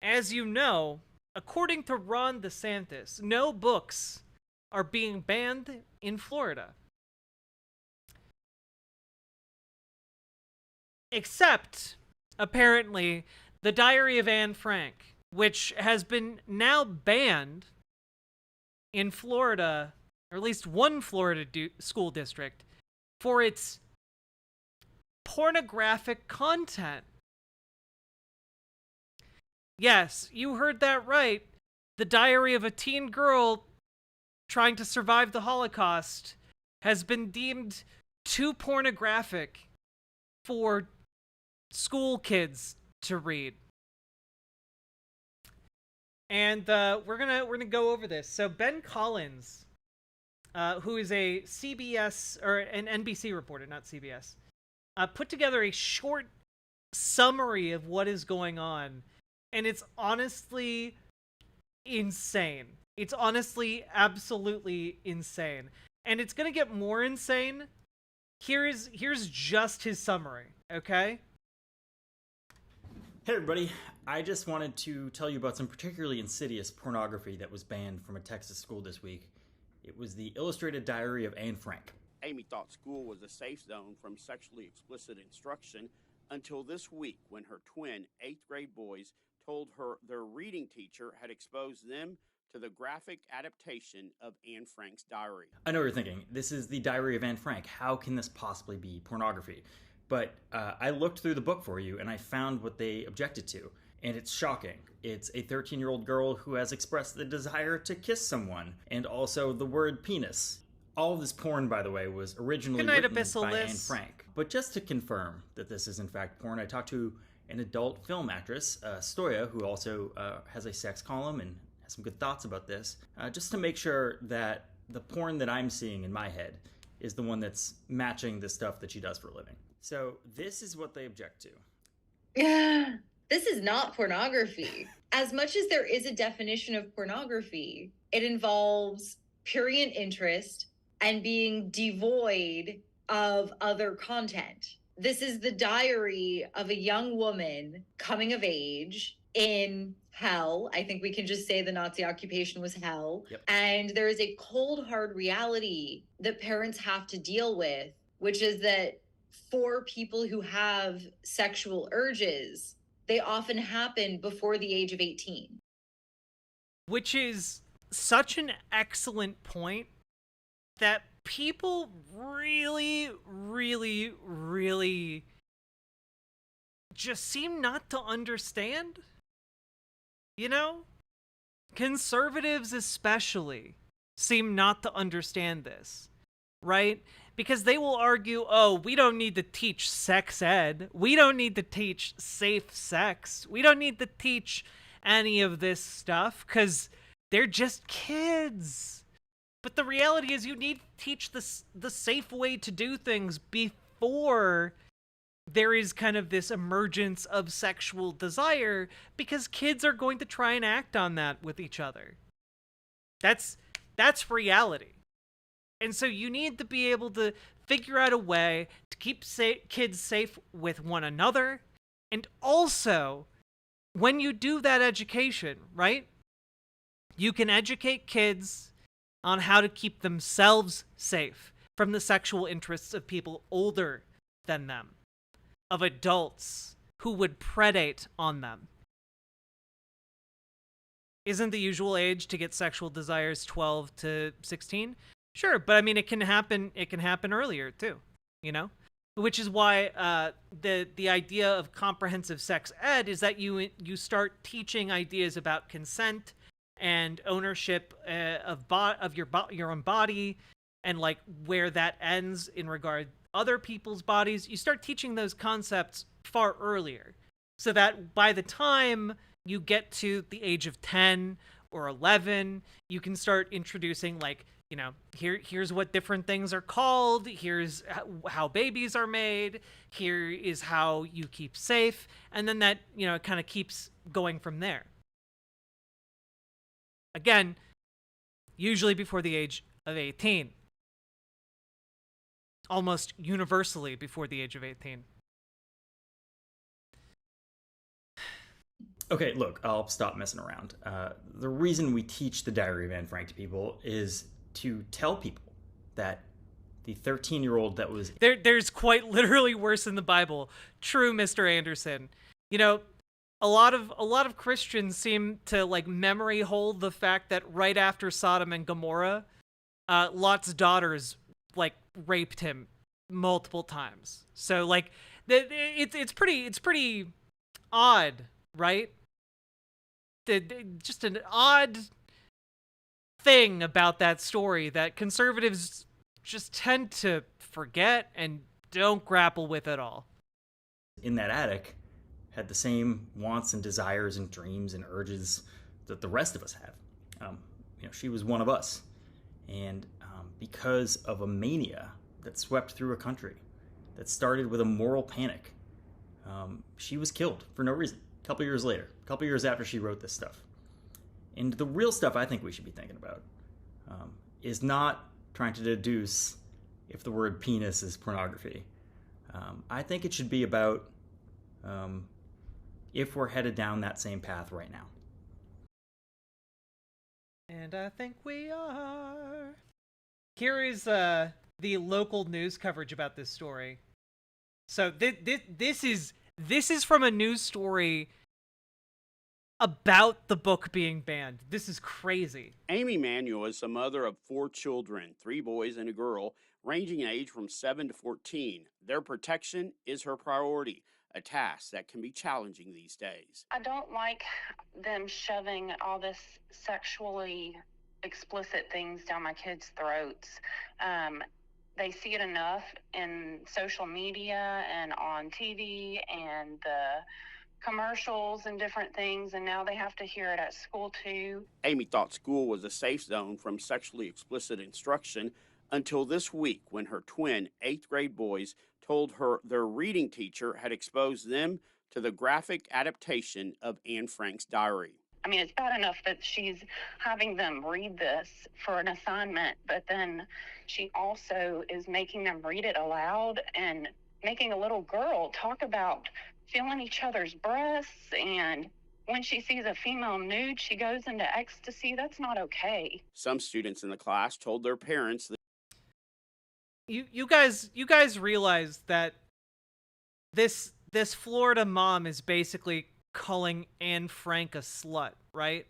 as you know, according to Ron DeSantis, no books are being banned in Florida. Except, apparently, The Diary of Anne Frank, which has been now banned in Florida, or at least one Florida school district, for its pornographic content. Yes, you heard that right. The Diary of a Teen Girl Trying to Survive the Holocaust has been deemed too pornographic for school kids to read. And we're gonna go over this. So Ben Collins, who is a CBS or an NBC reporter, not CBS, put together a short summary of what is going on, and it's honestly insane. It's honestly absolutely insane, and it's gonna get more insane. Here's just his summary, okay? Hey everybody, I just wanted to tell you about some particularly insidious pornography that was banned from a Texas school this week. It was the Illustrated Diary of Anne Frank. Amy thought school was a safe zone from sexually explicit instruction until this week when her twin 8th grade boys told her their reading teacher had exposed them to the graphic adaptation of Anne Frank's diary. I know what you're thinking. This is the Diary of Anne Frank. How can this possibly be pornography? But I looked through the book for you and I found what they objected to. And it's shocking. It's a 13-year-old girl who has expressed the desire to kiss someone, and also the word penis. All of this porn, by the way, was originally written by Anne Frank. But just to confirm that this is in fact porn, I talked to an adult film actress, Stoya, who also has a sex column and has some good thoughts about this, just to make sure that the porn that I'm seeing in my head is the one that's matching the stuff that she does for a living. So this is what they object to. Yeah, this is not pornography. As much as there is a definition of pornography, it involves prurient interest and being devoid of other content. This is the diary of a young woman coming of age in hell. I think we can just say the Nazi occupation was hell. Yep. And there is a cold, hard reality that parents have to deal with, which is that for people who have sexual urges, they often happen before the age of 18. Which is such an excellent point that people really, really, really just seem not to understand. You know? Conservatives especially seem not to understand this, right? Because they will argue, oh, we don't need to teach sex ed. We don't need to teach safe sex. We don't need to teach any of this stuff because they're just kids. But the reality is you need to teach the safe way to do things before there is kind of this emergence of sexual desire, because kids are going to try and act on that with each other. That's reality. And so you need to be able to figure out a way to keep kids safe with one another. And also, when you do that education, right, you can educate kids on how to keep themselves safe from the sexual interests of people older than them, of adults who would predate on them. Isn't the usual age to get sexual desires 12 to 16? Sure, but I mean, it can happen earlier too, you know? Which is why the idea of comprehensive sex ed is that you start teaching ideas about consent and ownership of your own body, and like where that ends in regard other people's bodies. You start teaching those concepts far earlier, so that by the time you get to the age of 10 or 11, you can start introducing, like, you know, here's what different things are called, here's how babies are made, here is how you keep safe, and then that, you know, it kind of keeps going from there. Again, usually before the age of 18. Almost universally before the age of 18. Okay, look, I'll stop messing around. The reason we teach the Diary of Anne Frank to people is to tell people that the 13-year-old that was... There's quite literally worse in the Bible. True, Mr. Anderson. You know, a lot of Christians seem to like memory hold the fact that right after Sodom and Gomorrah, Lot's daughters like raped him multiple times. So like, it's pretty odd, right? Just an odd thing about that story that conservatives just tend to forget and don't grapple with at all. In that attic had the same wants and desires and dreams and urges that the rest of us have. She was one of us. And because of a mania that swept through a country, that started with a moral panic, she was killed for no reason. A couple years later, a couple years after she wrote this stuff. And the real stuff I think we should be thinking about is not trying to deduce if the word penis is pornography. I think it should be about if we're headed down that same path right now. And I think we are. Here is the local news coverage about this story. So this is from a news story about the book being banned. This is crazy. Amy Manuel is the mother of 4 children, 3 boys and a girl, ranging in age from 7 to 14. Their protection is her priority, a task that can be challenging these days. I don't like them shoving all this sexually explicit things down my kids' throats. They see it enough in social media and on TV and the commercials and different things, and now they have to hear it at school too. Amy thought school was a safe zone from sexually explicit instruction until this week when her twin 8th grade boys told her their reading teacher had exposed them to the graphic adaptation of Anne Frank's diary. I mean, it's bad enough that she's having them read this for an assignment, but then she also is making them read it aloud and making a little girl talk about feeling each other's breasts, and when she sees a female nude, she goes into ecstasy. That's not okay. Some students in the class told their parents that You guys realize that this Florida mom is basically calling Anne Frank a slut, right?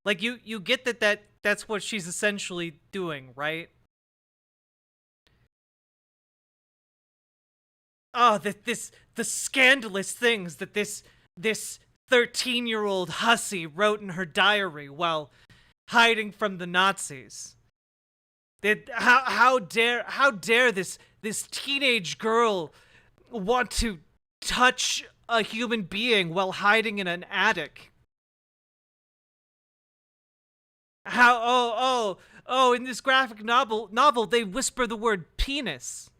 Like you get that's what she's essentially doing, right? Oh, the scandalous things that this 13-year-old hussy wrote in her diary while hiding from the Nazis. How dare this teenage girl want to touch a human being while hiding in an attic? In this graphic novel they whisper the word penis.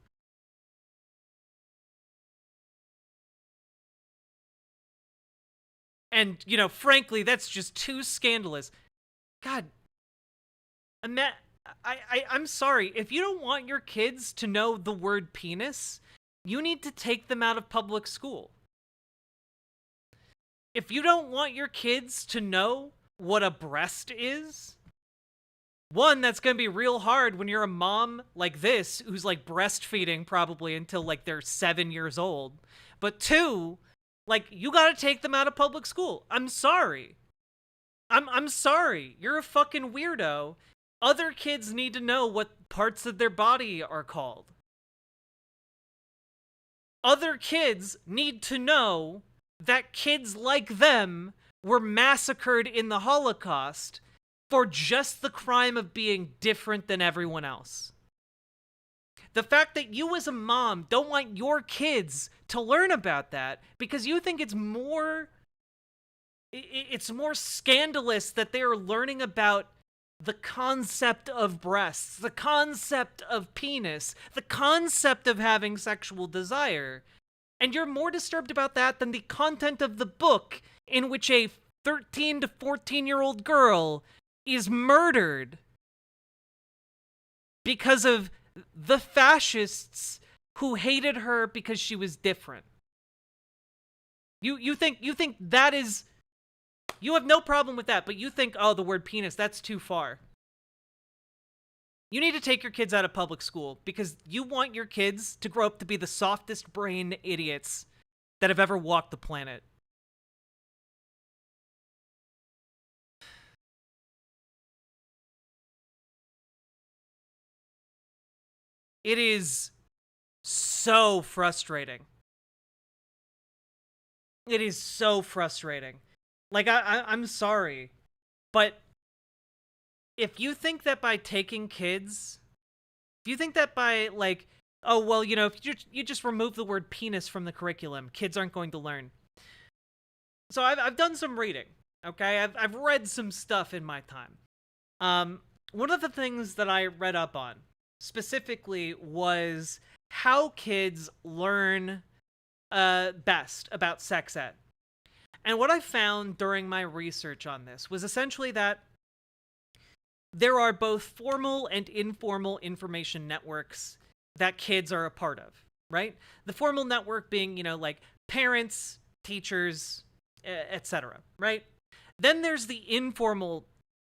And, frankly, that's just too scandalous. God, I'm sorry. If you don't want your kids to know the word penis, you need to take them out of public school. If you don't want your kids to know what a breast is, one, that's going to be real hard when you're a mom like this, who's like breastfeeding probably until like they're 7 years old. But 2, like, you gotta take them out of public school. I'm sorry. I'm sorry. You're a fucking weirdo. Other kids need to know what parts of their body are called. Other kids need to know that kids like them were massacred in the Holocaust for just the crime of being different than everyone else. The fact that you as a mom don't want your kids to learn about that because you think it's more scandalous that they are learning about the concept of breasts, the concept of penis, the concept of having sexual desire. And you're more disturbed about that than the content of the book in which a 13 to 14-year-old girl is murdered because of the fascists who hated her because she was different. You think that is, you have no problem with that, but you think, oh, the word penis, that's too far. You need to take your kids out of public school because you want your kids to grow up to be the softest brain idiots that have ever walked the planet. It is so frustrating. It is so frustrating. Like, I'm sorry, but if you think that by taking kids, if you think that by, like, oh, well, you know, if you just remove the word penis from the curriculum, kids aren't going to learn. So I've done some reading, okay? I've read some stuff in my time. One of the things that I read up on specifically was how kids learn best about sex ed. And what I found during my research on this was essentially that there are both formal and informal information networks that kids are a part of, right? The formal network being, you know, like parents, teachers, etc., right? Then there's the informal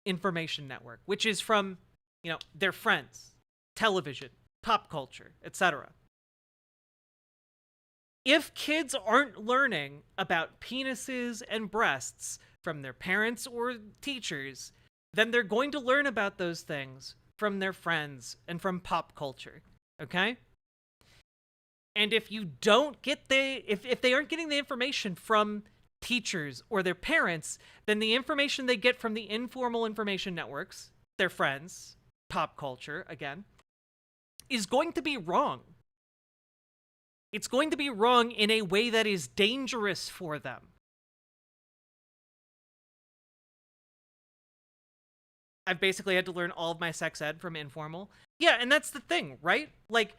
information network, which is from, you know, their friends, television, pop culture, etc. If kids aren't learning about penises and breasts from their parents or teachers, then they're going to learn about those things from their friends and from pop culture, okay? And if you don't get if they aren't getting the information from teachers or their parents, then the information they get from the informal information networks, their friends, pop culture, again, is going to be wrong. It's going to be wrong in a way that is dangerous for them. I've basically had to learn all of my sex ed from informal. Yeah, and that's the thing, right? Like,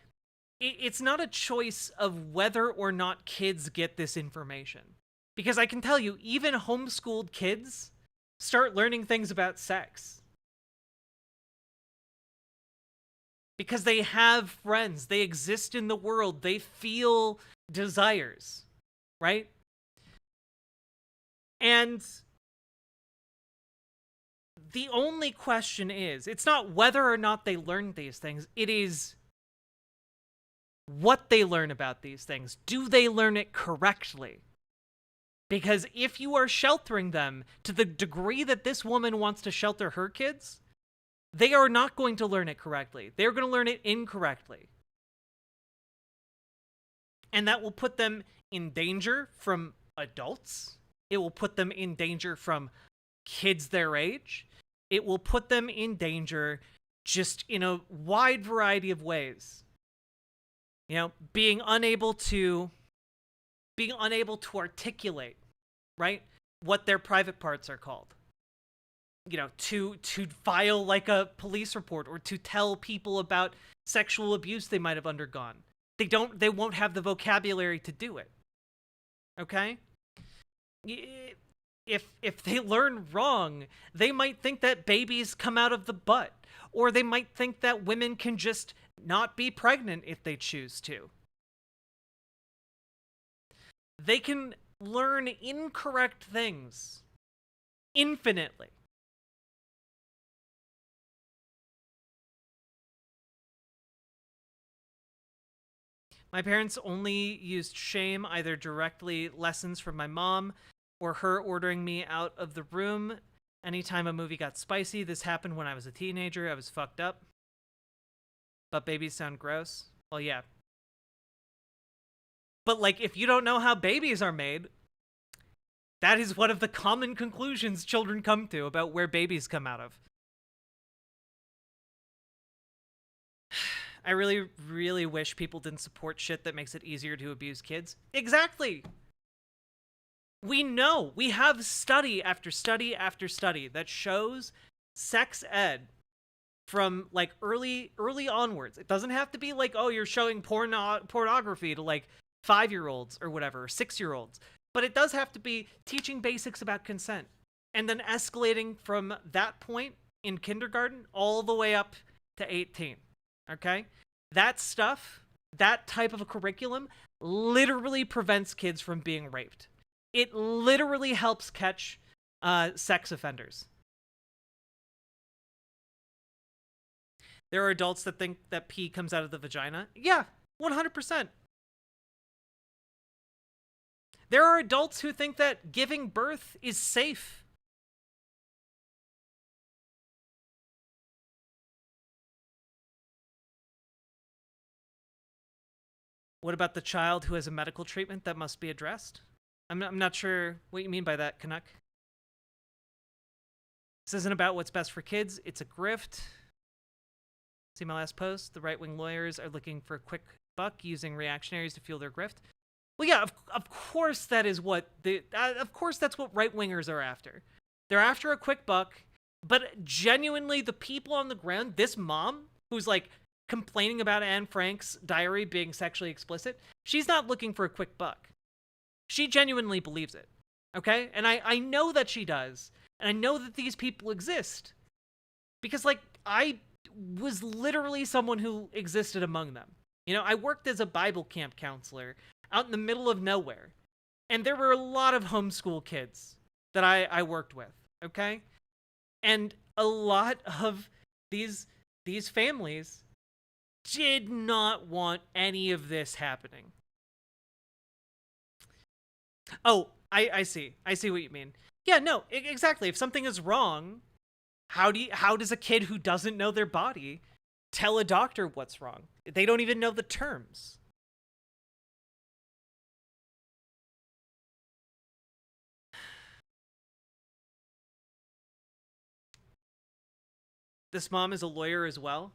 it's not a choice of whether or not kids get this information. Because I can tell you, even homeschooled kids start learning things about sex. Because they have friends, they exist in the world, they feel desires, right? And the only question is, it's not whether or not they learn these things, it is what they learn about these things. Do they learn it correctly? Because if you are sheltering them to the degree that this woman wants to shelter her kids, they are not going to learn it correctly. They're going to learn it incorrectly. And that will put them in danger from adults. It will put them in danger from kids their age. It will put them in danger just in a wide variety of ways. You know, being unable to articulate, right, what their private parts are called. You know, to file like a police report or to tell people about sexual abuse they might have undergone. They won't have the vocabulary to do it. Okay? If they learn wrong, they might think that babies come out of the butt, or they might think that women can just not be pregnant if they choose to. They can learn incorrect things infinitely. My parents only used shame, either directly lessons from my mom or her ordering me out of the room anytime a movie got spicy. This happened when I was a teenager. I was fucked up. But babies sound gross. Well, yeah. But, like, if you don't know how babies are made, that is one of the common conclusions children come to about where babies come out of. I really, really wish people didn't support shit that makes it easier to abuse kids. Exactly! We know, we have study after study after study that shows sex ed from, like, early onwards. It doesn't have to be like, oh, you're showing pornography to, like, 5-year-olds or whatever, or 6-year-olds. But it does have to be teaching basics about consent. And then escalating from that point in kindergarten all the way up to 18. Okay? That stuff that type of a curriculum literally prevents kids from being raped. It literally helps catch sex offenders. There are adults that think that pee comes out of the vagina. Yeah, 100%. There are adults who think that giving birth is safe. What about the child who has a medical treatment that must be addressed? I'm not sure what you mean by that, Canuck. This isn't about what's best for kids. It's a grift. See my last post? The right-wing lawyers are looking for a quick buck using reactionaries to fuel their grift. Well, yeah, of course that is what of course that's what right-wingers are after. They're after a quick buck, but genuinely the people on the ground, this mom who's like complaining about Anne Frank's diary being sexually explicit, she's not looking for a quick buck. She genuinely believes it, okay? And I know that she does, and I know that these people exist. Because, like, I was literally someone who existed among them. You know, I worked as a Bible camp counselor out in the middle of nowhere. And there were a lot of homeschool kids that I worked with, okay? And a lot of these families did not want any of this happening. Oh, I see. I see what you mean. Yeah, no, exactly. If something is wrong, how does a kid who doesn't know their body tell a doctor what's wrong? They don't even know the terms. This mom is a lawyer as well.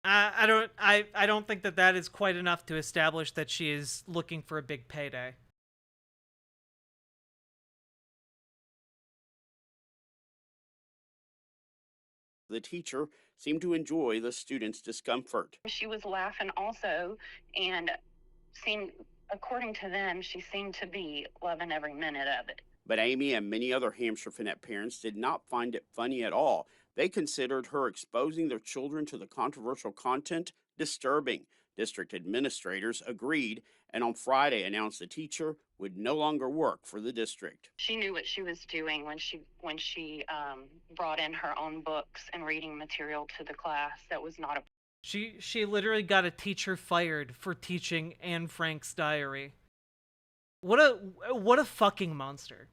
I don't think that is quite enough to establish that she is looking for a big payday. The teacher seemed to enjoy the students' discomfort. She was laughing also, and seemed, according to them, she seemed to be loving every minute of it. But Amy and many other Hampshire Finette parents did not find it funny at all. They considered her exposing their children to the controversial content disturbing. District administrators agreed and on Friday announced the teacher would no longer work for the district. She knew what she was doing when she brought in her own books and reading material to the class. That was not a. She literally got a teacher fired for teaching Anne Frank's diary. What a fucking monster.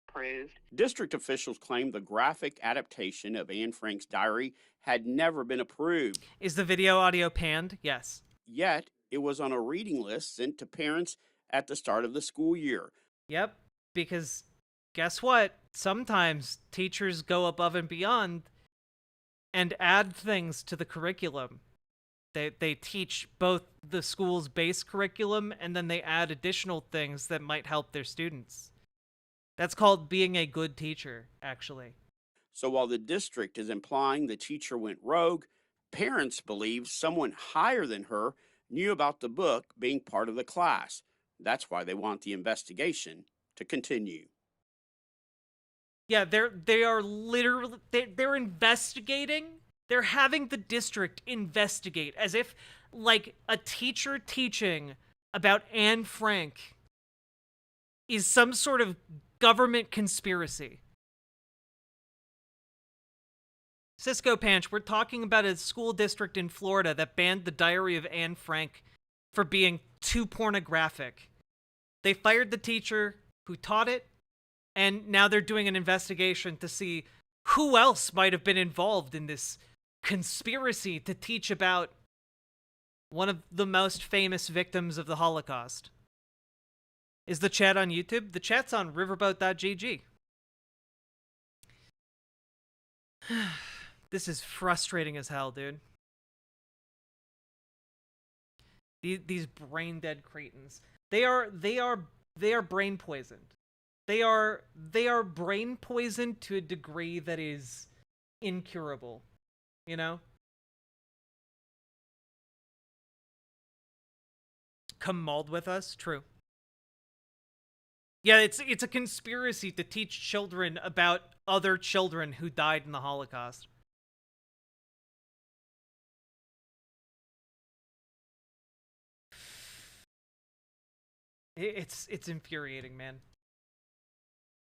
Approved. District officials claimed the graphic adaptation of Anne Frank's diary had never been approved. Is the video audio panned? Yes. Yet, it was on a reading list sent to parents at the start of the school year. Yep, because guess what? Sometimes teachers go above and beyond and add things to the curriculum. They teach both the school's base curriculum and then they add additional things that might help their students. That's called being a good teacher, actually. So while the district is implying the teacher went rogue, parents believe someone higher than her knew about the book being part of the class. That's why they want the investigation to continue. Yeah, they are literally they're investigating. They're having the district investigate as if like a teacher teaching about Anne Frank is some sort of government conspiracy. Cisco Panch, we're talking about a school district in Florida that banned the Diary of Anne Frank for being too pornographic. They fired the teacher who taught it, and now they're doing an investigation to see who else might have been involved in this conspiracy to teach about one of the most famous victims of the Holocaust. Is the chat on YouTube? The chat's on riverboat.gg. This is frustrating as hell, dude. These brain dead cretins. They are brain poisoned. They are brain poisoned to a degree that is incurable. You know? Come mauled with us? True. Yeah, it's a conspiracy to teach children about other children who died in the Holocaust. It's infuriating, man.